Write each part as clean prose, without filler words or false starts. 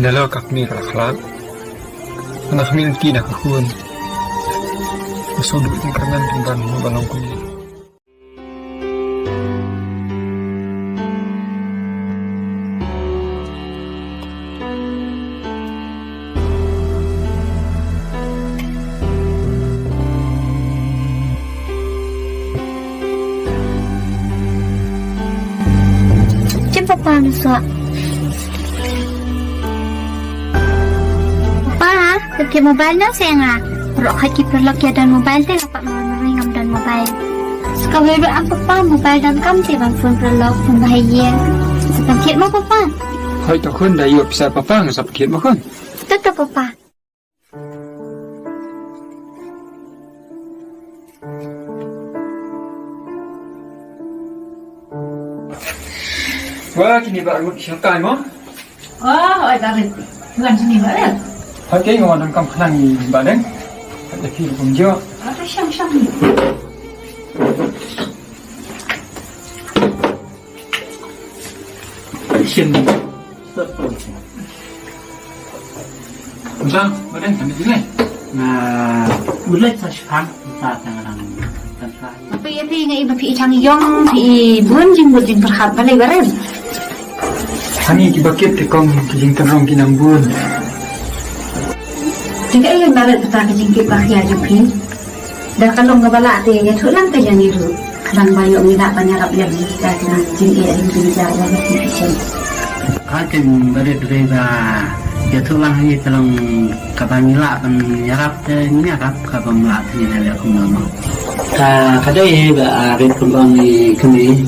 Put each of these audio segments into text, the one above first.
dalam kami kelak anak kami tidak kehun sudut yang keren tentang balong kuni Papa nusuk. Papa, pakai mobile na sayang. Pero kaki perlak dan mobile teh dapat meringam dan mobile. Sekarang apa papa mobile dan kam teh bang phone perlak bahaya. Sepaket mau papa. Hai tak kun dah yuk bisa papa nggak sepaket mau kun. Tetap papa. Wah, kini baru siapa mo? Oh, dari bukan sini bareng. Hai cái ngon đang cầm khăn bà đấy. Để khi cùng chưa? Ada siang-siang. Xin. Sao? Bà đang làm gì này? Ulit sa sipang sa tangan tanpa. Apa ya ni iba pi chang yong pi bun jing bun jing berhat balai bareng. Hani di bakit di kong kijing terong kinambun. Jika yang bareng kita kijing ki bahya jupi. Dah kalau ngabala te ya thulang ka yang itu. Kadang bayo mina panyarap yang kita kena jing e yang jing jawa ni pi. Katin bare dreba ya tulang ni telung kabamila kan yarap te ni yarap kabamila ni na ko mama. Kadai ba red kumbang ni kami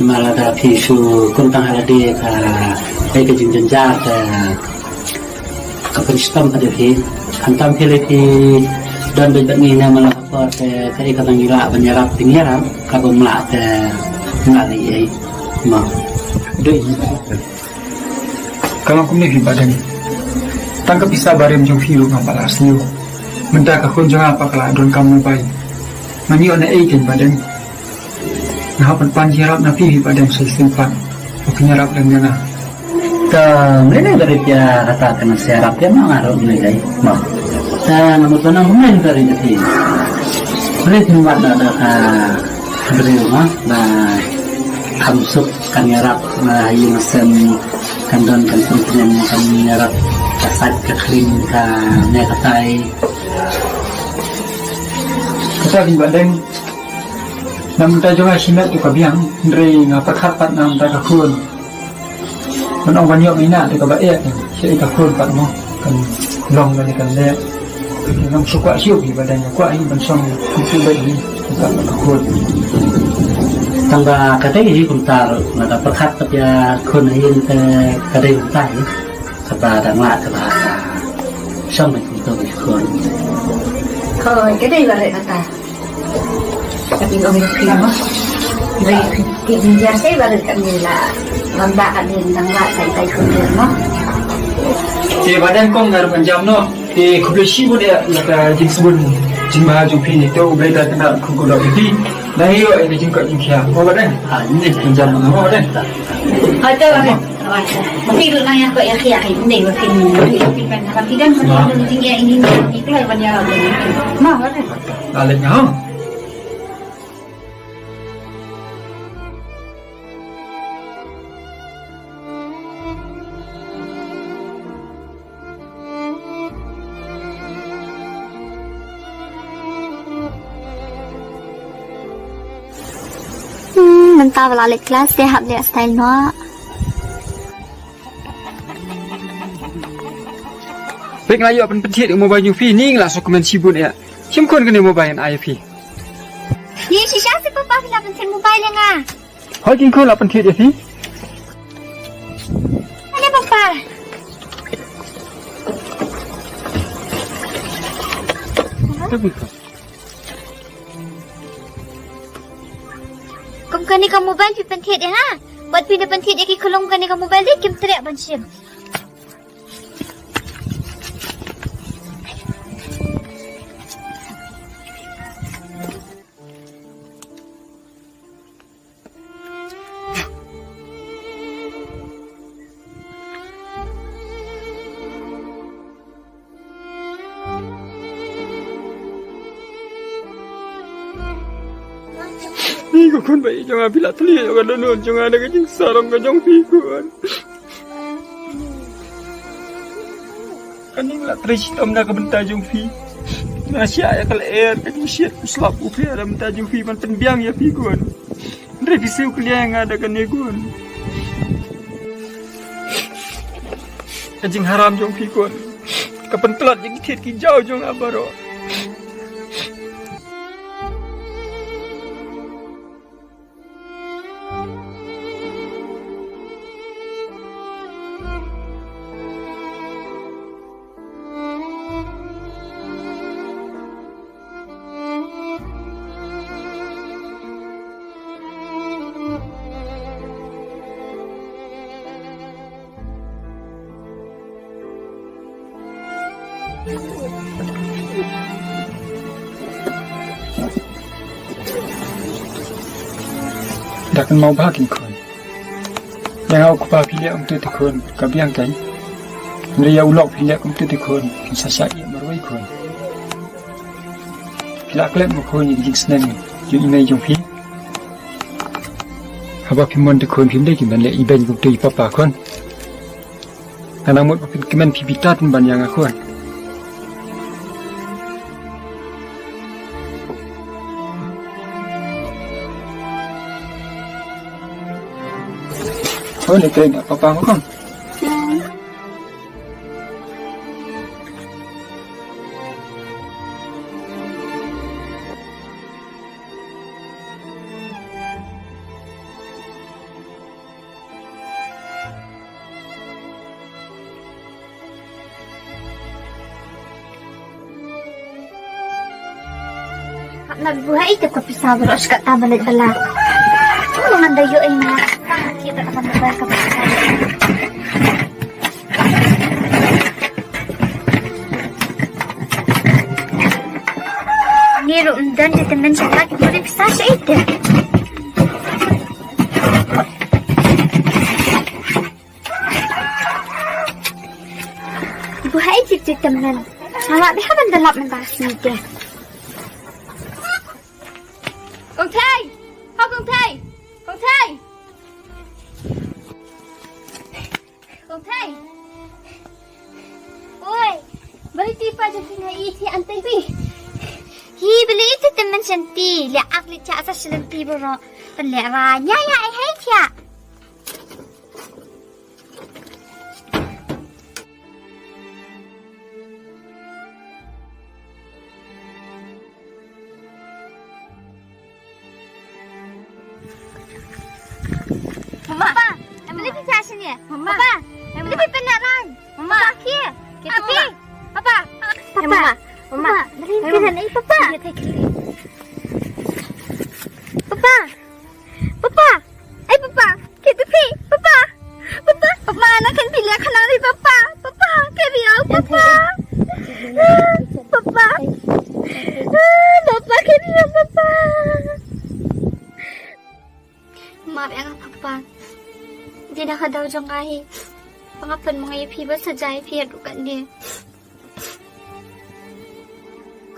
malada pisu kuntang halade ka ai ka jinjanja ka kapistam pada pi hantam pelepi dan begini na malapa te kai ka bangila banyarap tingyarap kabamila te ngali ai ma. Dei. Kalau aku ni badan. Tangkap bisa barem jong filu ngapal asliu. Mendak aku jong apa kelak don kamu baik. Mani ona eiken badan. Nah panjirap na pihi badan sesimpan. Penyerap dan jana. Ka mene dari dia kata kena serap dia mengaruh nilai mah. Dan namun pernah mungkin dari itu. Boleh tempat ada beri mah nah kamsuk kan yarap nah yang sen kandon kan penting kan yarap kasat kekling ka nekatai. Kita di badan. Namun tak juga simet tu kabiang. Dari ngapa kapat nam tak kakun. Menang banyak minat di kabaik. Saya kakun pak mo kan long dari kan le. Nam suka siu di badan kuat ini bensong itu baik ni tak kakun. Tangga kadai ini kuntar nada perkat tapi ya kun ini te kadai kuntar kata dangla kata sama itu kun. Kalau kedai bareng kata. Tapi orang film mah. Dari dia saya bareng kami lah. Lambak ada yang lah saya tay kuda mah. Di badan kong ngaruh panjang no. Di kublesi pun dia nak jing sebun jing bahaju pin itu boleh dah kena kukulah itu. Nah iyo ini jing kat jing kia. Mau badan? Ini panjang mana mau badan? Ada bareng. Mungkin lu nanya kok ya kia ini mungkin mungkin kan tidak mungkin tinggi ini itu lah banyak orang. Mah bareng. Alatnya ha. Mentah balik kelas dia hab dia style no. Baik lah, apa penting mobile new fee ni lah dokumen sibuk ya. Siapa kena mobile IP? Ni siapa sih papa nak penting mobile yang ah? Hai kau lah penting ya fee? Ada papa. Tapi kau. Kung kani ka mobile pi pentit ya ha. Buat pindah pentit ya ki kolong kani ka mobile dia kim teriak bansim. ko kun bai jong bila tli ko donon jong ada kajing sarong ka jong pi kun kaning la tri sitom na ka benta jong pi na sia ya kal air kajing siat uslap u pi ada benta jong pi man penbiang ya pi kun revisi kuliah ada kan ne kun kajing haram jong pi kun kapentelat jing thiet ki jau jong abaro Dakan mau bahagia kun. Yang aku pa pilih untuk tekun kabiang kai. Mereka ulok pilih untuk tekun kisah saya marwai kun. Pilih klep mukun yang senang yang imai jong pi. Haba pimon tekun pim lagi man le iben untuk ipapa kun. Anak mut papin kemen pipitat ban yang aku. Oh, ni kena apa-apa aku kan? Nagbuhay ito ka pisabro as katabalit pala. Ano nga dayo ay na kita ka nagbuhay ka pisabro. Niro undan di temen siya lagi mo rin pisa siya ito. Buhay cik-cik temen. Sama di haban dalap ng basi ito. Con Thầy! Thôi con Thầy! Con Thầy! Con Thầy! Ôi! Balik tipa dyan pinai iti antay pi. Hi, beli itu teman senti. Lihat akli cak asal selempi bro. Terlihat ranya ya hai tia. Mama, beli pizza sini. Mama, beli penaran. Mama, kia. Kia. Papa. Papa. Mama, beli penaran ini papa. Papa. Papa. Papa. Kia pipi. Papa. Papa. Papa, nak kan pilih kanang ni papa. Papa, kia biar papa. Papa. Papa, kia biar papa. Maaf ya papa. Dia dah kadau jong kahit. Pangapan mga ipi ba sa jay piyadukan dia.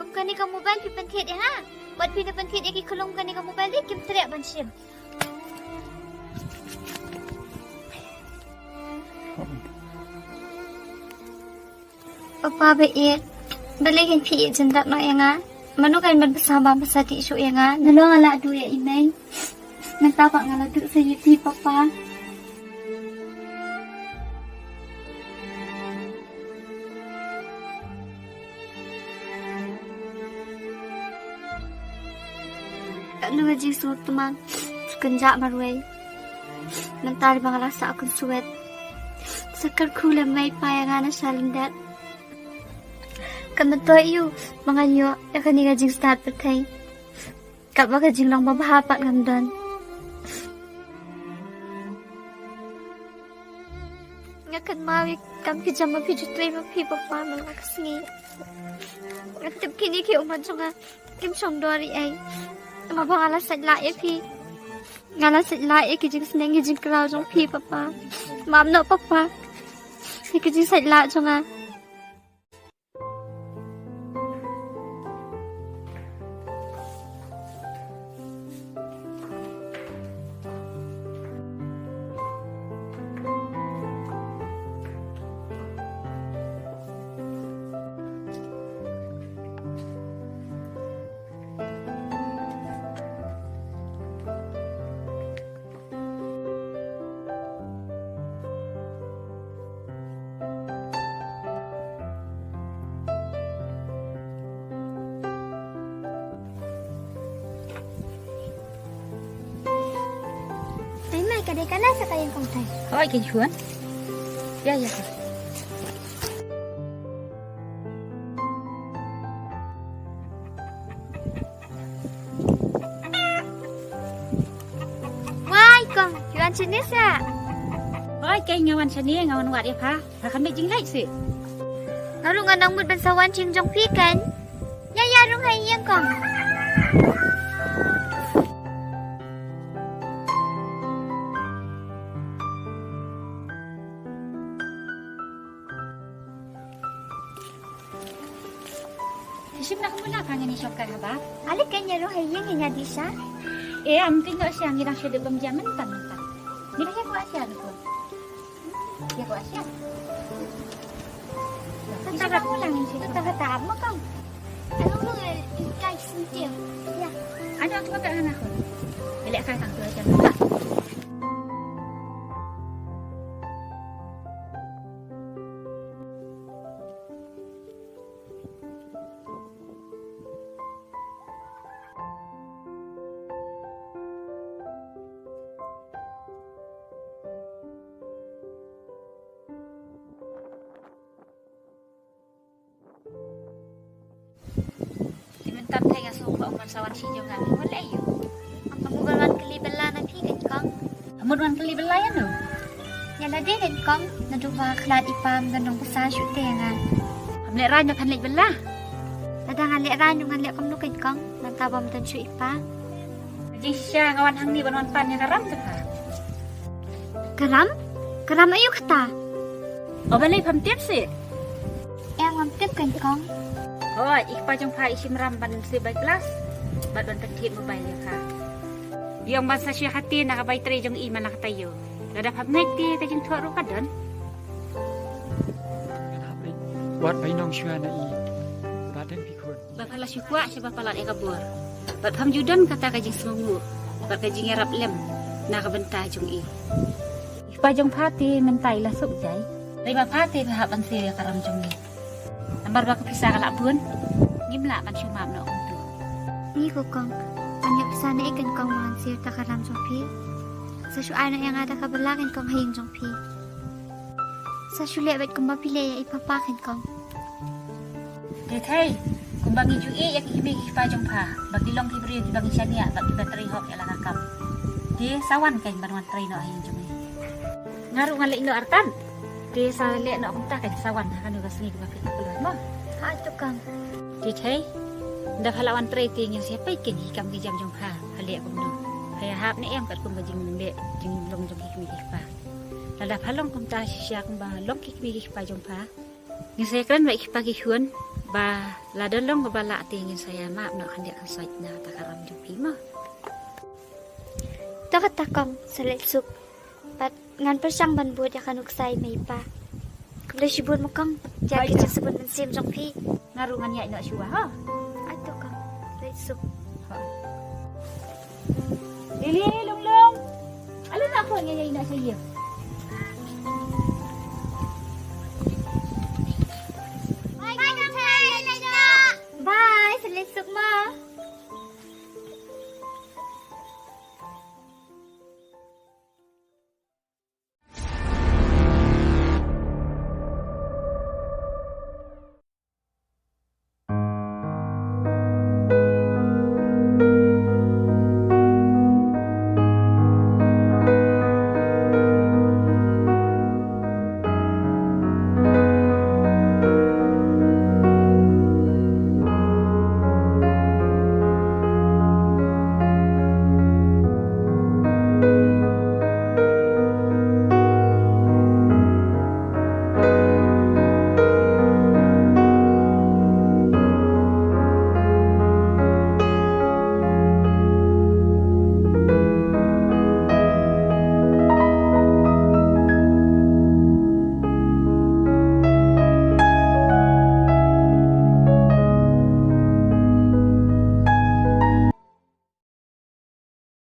Kung kani ka mobile pipantit ya ha. Buat pinapantit ya kikulong kani ka mobile di kim teriak bansim. Papa be balikin pi jendak no ya nga. Manu kan bersama besati isu ya nga. Nalo ala du ya imay. Nagtapak nga lado sa yuti papa. Ano nga jing suot teman sekenjak marway. Mentari bang rasa akun suwet. Sekar kula may payangan na salindat. Kamanto iyo mga iyo yakani nga jing start patay. Kapag jing lang babahapat ngamdan. Ngakan mawi kam kijam mapijutay mapipapa mga kasingi. Ngatip kini ki umat nga kim song dori ay. Mabang alas sa lae pi. Ngalas sa lae kijing sineng kijing kraw jong pi papa. Mam no papa. Kijing sa la jong nga. kadai kana sa kayang kong tay. Oi cái chuan. Ya ya. Wai kong, yuan chinis à. Oi cái ngawan sani ngawan wat ya pa. Pa kan be jing lai si. Narungan ang mud bansawan ching jong pi kan. Ya rung hai yang kong. Isim nak mula kangen ni syok ka ba? Alik kanya rung hai yang nya di sa. Am tinggal siang ngirang syede bemjaman tan. Ni ba ko asya ko. Ya ko asya. Sarap mo lang siya. Taga-taab mo kong. Ano mo nga, guys, sintiyo. Ya. Ano ang tumagaan ako? Dili ka kang tuwa dyan ba? Timentam tayo nga suko ang mansawan si Jong nga. Wala yun. Ang pamugalan kalibala ng pikan kong. Amod man kalibalayan no? Yala din kong. Naduwa klad ipam ganong pasasyo nga. Amli ranyo kan bala. Tada nga liran yung nga kong nukid kong. Nantabam dan siya ipa. Jadi siya ngawan hang ni banwan pan niya karam ka pa. Karam? Karam ayo kata. O balay pamtip si. Ang tip kan kong. Hoy, ikpa jong pa isim ramban si by class. Bad ban tagtit mo bay ka. Yung bansa siya hati nakabay tre jong iman nakatayo. Dadap hamnay ti ta jong tuwaro ka don. Hapit. Wat bay nong syua na i. Badan pikun. Bapala syukwa siya bapala ni kabur. Bad ham judan kata ka jing semungu. Bad ka jing erap lem nakabenta jong i. Ikpa jong pati mentay lasuk jay. Lima pati pahapan siya karam jong i. Nambar ba kapisa ka labun? Ngimla man siya mam na umto. Ni ko kong. Anyap sana ikan kong mga sir takaram jong pi. Sa syuay na yang ada kabalakin kong hayang jong pi. Sa syulewet kong mapilaya ipapakin kong. Ditay, kung bangi jung i, yak ikibig ikipa jong pa. Bagdilong kibri yung bangi siya niya, bagdiba trihok yala kakam. Di sawan kay manuan tray no ahin jung i. Ngaro nga lain no artan. Di sa liat no akong takay sawan, kanu kasini di bakit kapuluan mo. Ato kong. Ditay, ndak halawan tray ting yung siya pa'y kinihikam ki jam jong pa. Hali akong no. Kaya hap ni em kat kung ba jing li, jing long jong kikimig ikipa. Ladap halong kung ta siya kung ba long kikimig ikipa jong pa. Yung saya kran ba ikipa kihun, ba ladalong babala tingin saya maap no kandia ang site na takaram jong pima. Takatakong sa litsuk. Pat ngan pa siyang banbud ya kanugsay may pa. Kung sibun mo kang, diyan kita sabon ng sim jong pi. Ngarungan niya ino siya ha. Ato kang litsuk. Lili, lunglong. Ano na ako niya ino sa iyo?